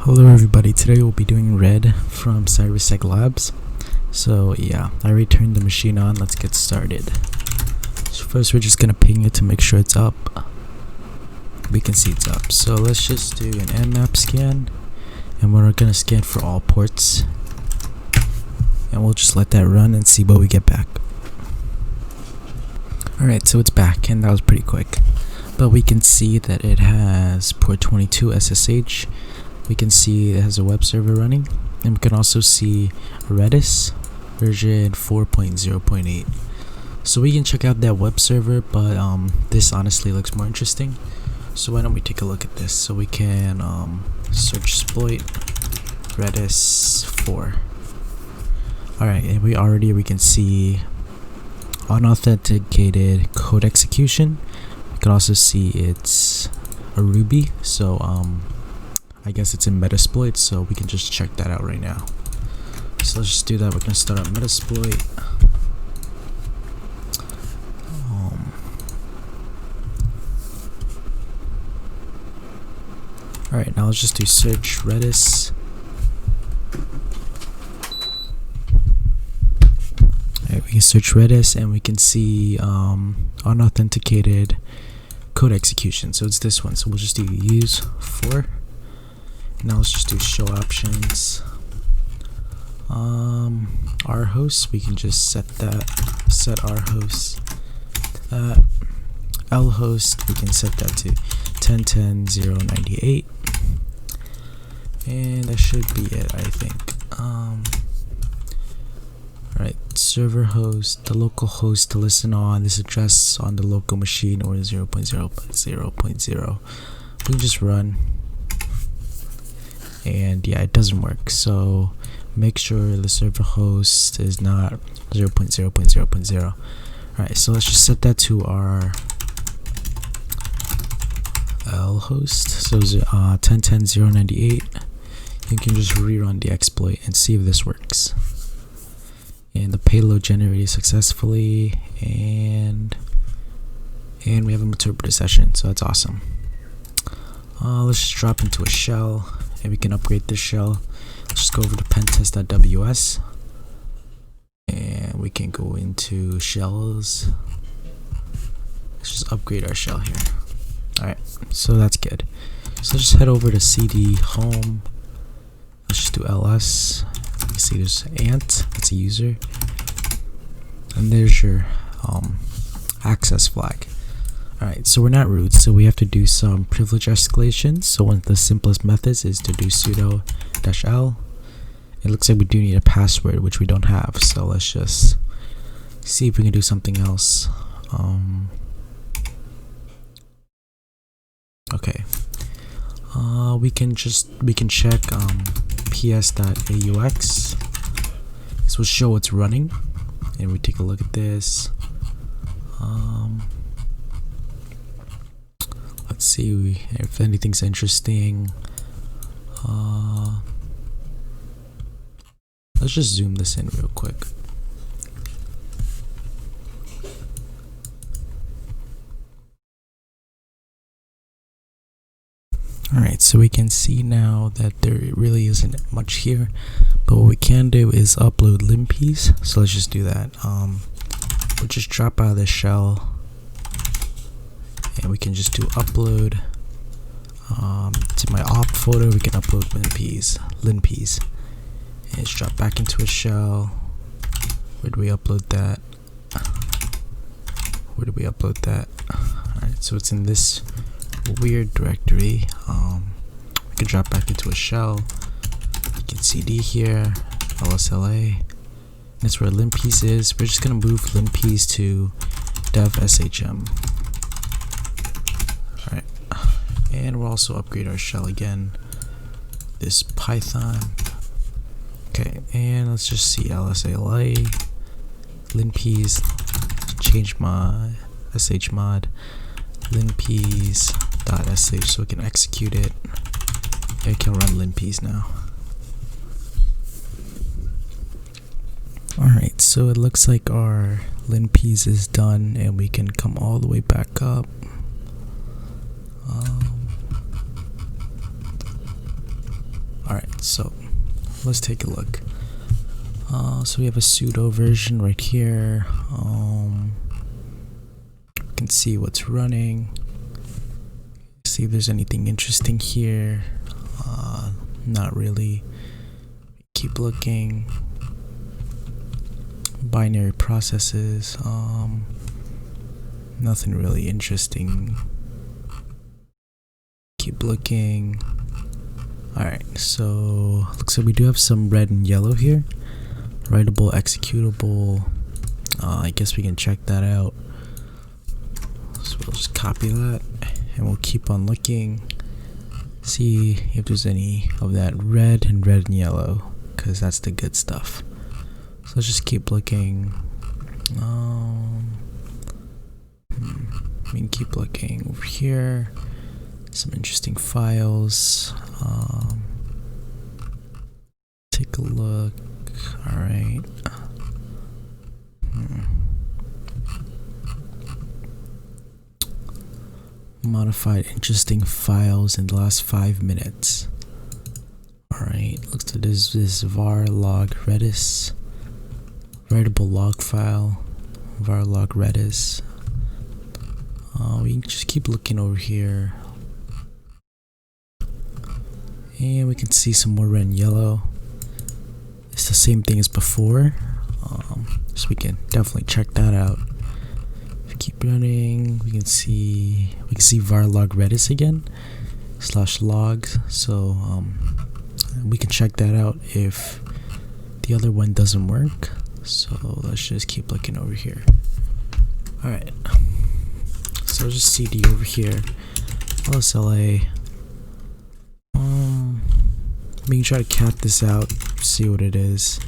Hello everybody, today we'll be doing Red from CyberSecLabs. So yeah, I already turned the machine on, let's get started. So first we're just gonna ping it to make sure it's up. We can see it's up, so let's just do an nmap scan, and we're gonna scan for all ports, and we'll just let that run and see what we get back. Alright, so it's back, and that was pretty quick, but we can see that it has port 22 SSH. We can see it has a web server running, and we can also see Redis version 4.0.8. So we can check out that web server, but this honestly looks more interesting. So why don't we take a look at this? So we can search exploit Redis 4. Alright, and we can see unauthenticated code execution. We can also see it's a Ruby, so I guess it's in Metasploit, so we can just check that out right now. So let's just do that. We're gonna start on Metasploit. Alright, now let's just do search Redis. Alright, we can search Redis and we can see unauthenticated code execution. So it's this one. So we'll just do use for. Now let's just do show options. Our host, we can just set our host to that. L host, we can set that to 10.10.098, and that should be it, I think. Alright, server host, the local host to listen on this address on the local machine or 0.0.0.0. We can just run. And yeah, it doesn't work, so make sure the server host is not 0.0.0.0. Alright, so let's just set that to our L host, so 10.10.098. You can just rerun the exploit and see if this works. And the payload generated successfully, and we have a interpreter session, so that's awesome. Let's just drop into a shell, and we can upgrade this shell. Let's just go over to pentest.ws, and we can go into shells. Let's just upgrade our shell here. Alright, so that's good. So let's just head over to cd home. Let's just do ls. You can see there's ant, that's a user, and there's your access flag. Alright, so we're not root, so we have to do some privilege escalation. So one of the simplest methods is to do sudo -l. It looks like we do need a password, which we don't have, so let's just see if we can do something else. Okay, we can check ps.aux. This will show it's running, and we take a look at this. Let's see if anything's interesting. Let's just zoom this in real quick. Alright, so we can see now that there really isn't much here, but what we can do is upload linPEAS. So let's just do that. We'll just drop out of the shell, and we can just do upload to my op folder. We can upload linPEAS, and just drop back into a shell. Where do we upload that? Alright, so it's in this weird directory. We can drop back into a shell. You can cd here, lsla. That's where linPEAS is. We're just gonna move linPEAS to dev shm. Alright, and we'll also upgrade our shell again, this Python. Okay, and let's just see lsla, linPEAS, change my shmod, linPEAS.sh, so we can execute it. I can run linPEAS now. Alright, so it looks like our linPEAS is done, and we can come all the way back up. Alright, so let's take a look. So we have a sudo version right here. You can see what's running. See if there's anything interesting here. Not really. Keep looking. Binary processes. Nothing really interesting. Keep looking. Alright, so looks like we do have some red and yellow here. Writable, executable. I guess we can check that out. So we'll just copy that and we'll keep on looking. See if there's any of that red and yellow, because that's the good stuff. So let's just keep looking. We can keep looking over here. Some interesting files. Take a look. Alright. Modified interesting files in the last 5 minutes. Alright, looks like there's this var log redis, writable log file, var log redis. We can just keep looking over here. And we can see some more red and yellow. It's the same thing as before. So we can definitely check that out. If we keep running, we can see var log redis again /logs. So we can check that out if the other one doesn't work. So let's just keep looking over here. Alright. So I'll just cd over here. LSLA. We can try to cat this out, see what it is.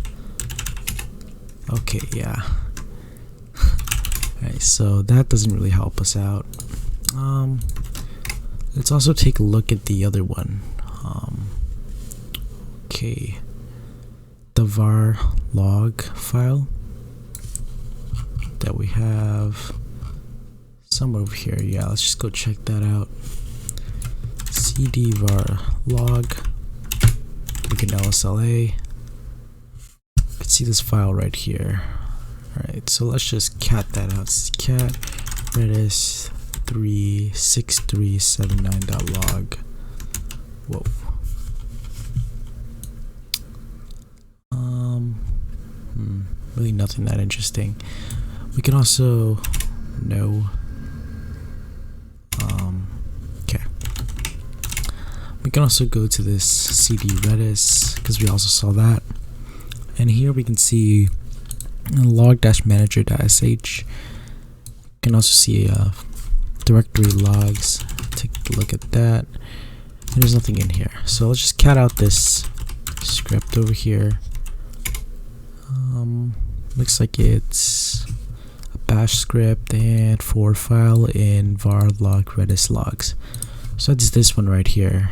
Okay, yeah. Alright, so that doesn't really help us out. Let's also take a look at the other one. Okay. The var log file that we have somewhere over here. Yeah, let's just go check that out. cd var log. We can LSLA. Let's see this file right here. Alright, so let's just cat that out. Cat redis 36379.log. Whoa. Really nothing that interesting. We can also okay. We can also go to this cd redis because we also saw that. And here we can see log-manager.sh. You can also see directory logs. Take a look at that. And there's nothing in here. So let's just cat out this script over here. Looks like it's a bash script and for file in var log redis logs. So that's this one right here.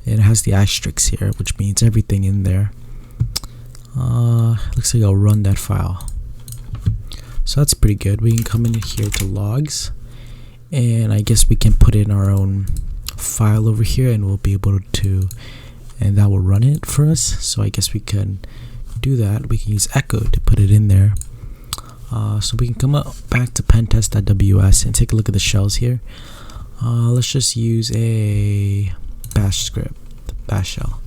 It has the asterisk here, which means everything in there. Looks like I'll run that file. So that's pretty good. We can come in here to logs, and I guess we can put in our own file over here, and we'll be able to, and that will run it for us. So I guess we can do that. We can use echo to put it in there. So we can come up back to pentest.ws and take a look at the shells here. Let's just use a bash script, the bash shell.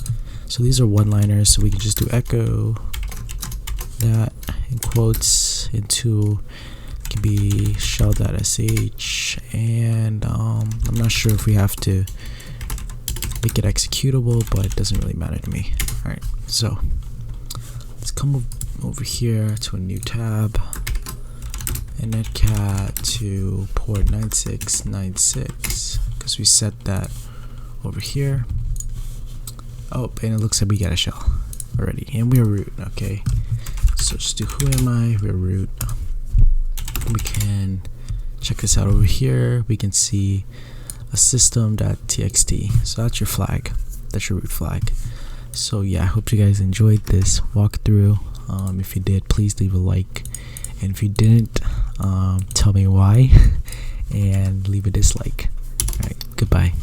So these are one-liners, so we can just do echo that in quotes into, it can be shell.sh, and I'm not sure if we have to make it executable, but it doesn't really matter to me. Alright, so let's come over here to a new tab and netcat to port 9696 because we set that over here. Oh, and it looks like we got a shell already, and we're root. Okay, so just do who am I, we're root. We can check this out over here. We can see a system.txt. So that's your flag, that's your root flag. So yeah, I hope you guys enjoyed this walkthrough. If you did, please leave a like, and if you didn't, tell me why and leave a dislike. Alright, goodbye.